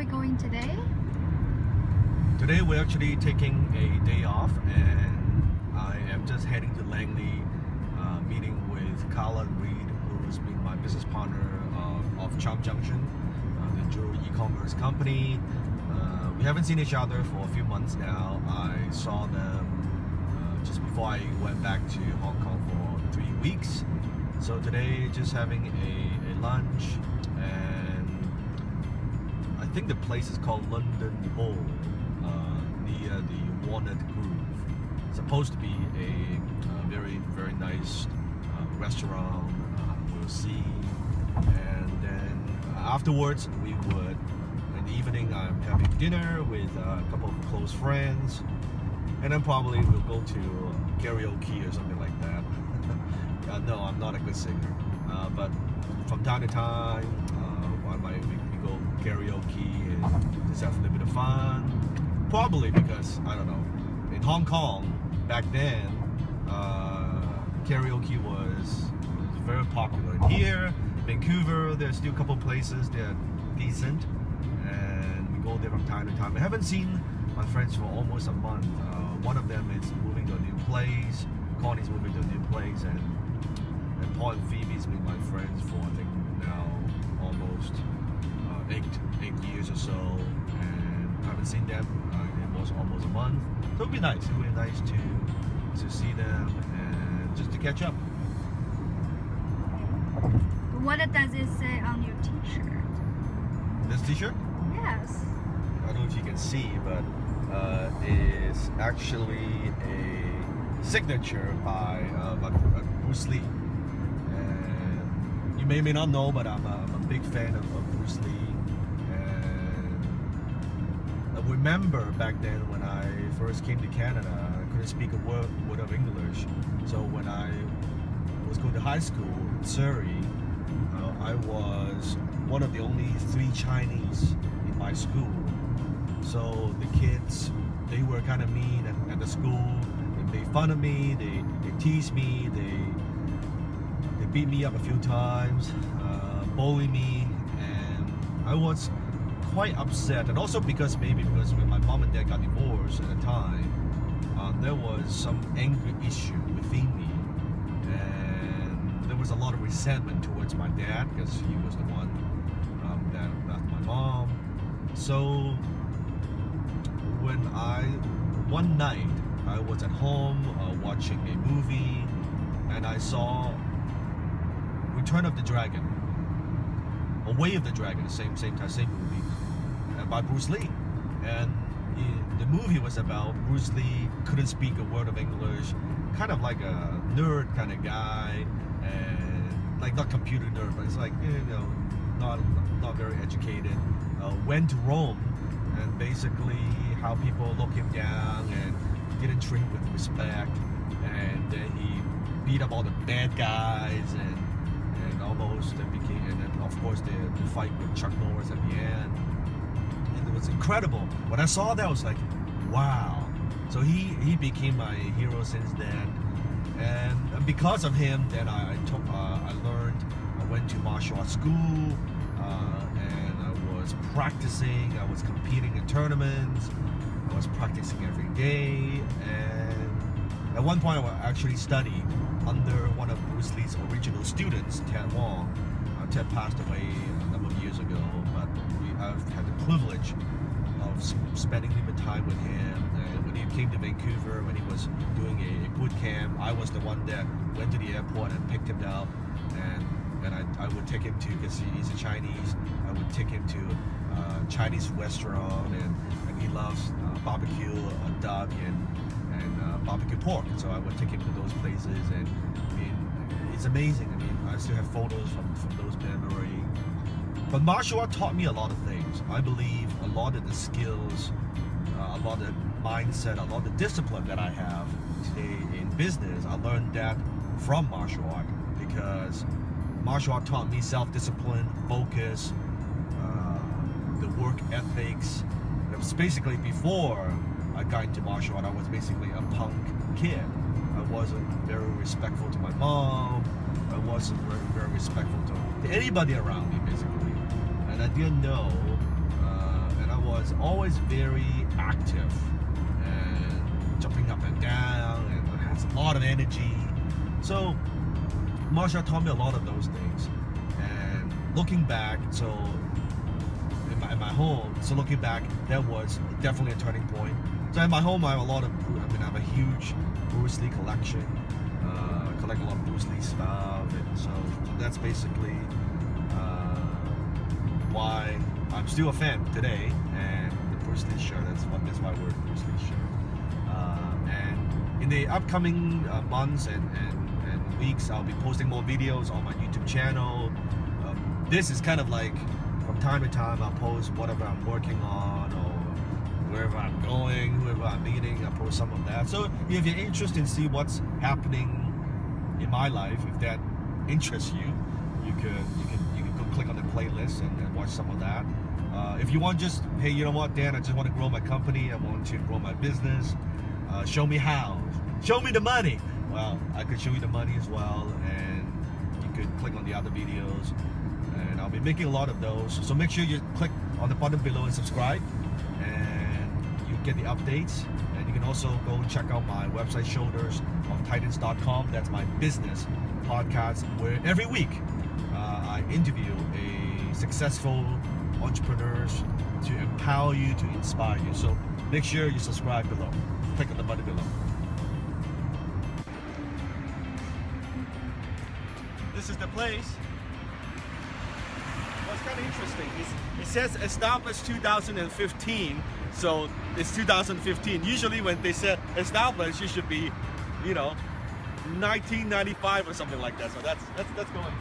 we going today? Today we're actually taking a day off, and I am just heading to Langley, meeting with Carla Reed, who's been my business partner of Charm Junction, the jewelry e-commerce company. We haven't seen each other for a few months now. I saw them just before I went back to Hong Kong for 3 weeks. So today, just having a lunch, and I think the place is called London Bowl, near the Walnut Grove. It's supposed to be a very, very nice restaurant. We'll see. And then afterwards, we would, in the evening, I'm having dinner with a couple of close friends. And then probably we'll go to karaoke or something like that. No, I'm not a good singer. But from time to time, we go karaoke and just have a little bit of fun. Probably because, I don't know, in Hong Kong, back then, karaoke was very popular. Here, Vancouver, there's still a couple places that are decent. And we go there from time to time. I haven't seen my friends for almost a month. One of them is moving to a new place. Connie's moving to a new place. And Paul and Phoebe's been my friends for, I think, now almost 8 years or so. And I haven't seen them in almost a month. So it'll be nice. It'll be nice to see them and just to catch up. What does it say on your t-shirt? This t-shirt? Yes. I don't know if you can see, but it's actually a signature by Bruce Lee. And you may or may not know, but I'm a big fan of Bruce Lee. And I remember back then when I first came to Canada, I couldn't speak a word of English. So when I was going to high school in Surrey, I was one of the only 3 Chinese in my school. So the kids, they were kind of mean at the school. They made fun of me, they teased me, they beat me up a few times, bullied me, and I was quite upset. And also because when my mom and dad got divorced at the time, there was some angry issue within me, and there was a lot of resentment towards my dad because he was the one that left my mom. So one night I was at home watching a movie, and I saw Return of the Dragon, or Way of the Dragon, the same movie, by Bruce Lee. And the movie was about Bruce Lee couldn't speak a word of English, kind of like a nerd kind of guy, and like not computer nerd, but it's like, not very educated. Went to Rome, and basically how people look him down and didn't treat him with respect, and then he beat up all the bad guys and almost became, and then of course the fight with Chuck Norris at the end, and it was incredible. When I saw that, I was like, wow. So he became my hero since then, and because of him, then I learned. I went to martial arts school, and I was practicing. I was competing in tournaments. I was practicing every day, and at one point I actually studied under one of Bruce Lee's original students, Ted Wong. Ted passed away a number of years ago, but I've had the privilege of spending a bit of time with him. And when he came to Vancouver, when he was doing a boot camp, I was the one that went to the airport and picked him up, and I would take him to, because he's a Chinese, I would take him to a Chinese restaurant, and he loves barbecue, duck, and barbecue pork. And so I would take him to those places, and I mean, it's amazing. I mean, I still have photos from those memories. But martial art taught me a lot of things. I believe a lot of the skills, a lot of the mindset, a lot of the discipline that I have today in business, I learned that from martial art, because martial art taught me self-discipline, focus, the work ethics. It was basically, before I got into martial art, I was basically a punk kid. I wasn't very respectful to my mom. I wasn't very respectful to anybody around me, basically. And I didn't know and I was always very active and jumping up and down, and I had a lot of energy. So martial art taught me a lot of those things. And looking back, so in my home, so looking back, that was definitely a turning point. So in my home, I have I have a huge Bruce Lee collection. I collect a lot of Bruce Lee stuff, and so that's basically why I'm still a fan today. And the Bruce Lee shirt, that's why I wear the Bruce Lee shirt. And in the upcoming months and weeks, I'll be posting more videos on my YouTube channel. This is kind of like, from time to time, I'll post whatever I'm working on, or wherever I'm going, whoever I'm meeting, I'll post some of that. So if you're interested in see what's happening in my life, if that interests you, you can go click on the playlist and watch some of that. If you want, just, hey, you know what, Dan, I just want to grow my company, I want to grow my business, show me how, show me the money. Well, I could show you the money as well, and you could click on the other videos, and I'll be making a lot of those. So make sure you click on the button below and subscribe, and you get the updates. And you can also go check out my website, Shoulders on Titans.com. That's my business podcast, where every week I interview a successful entrepreneurs to empower you, to inspire you. So make sure you subscribe below. Click on the button below. This is the place. Well, it's kind of interesting. It says established 2015, so it's 2015. Usually when they say established, it should be, 1995 or something like that. So that's going.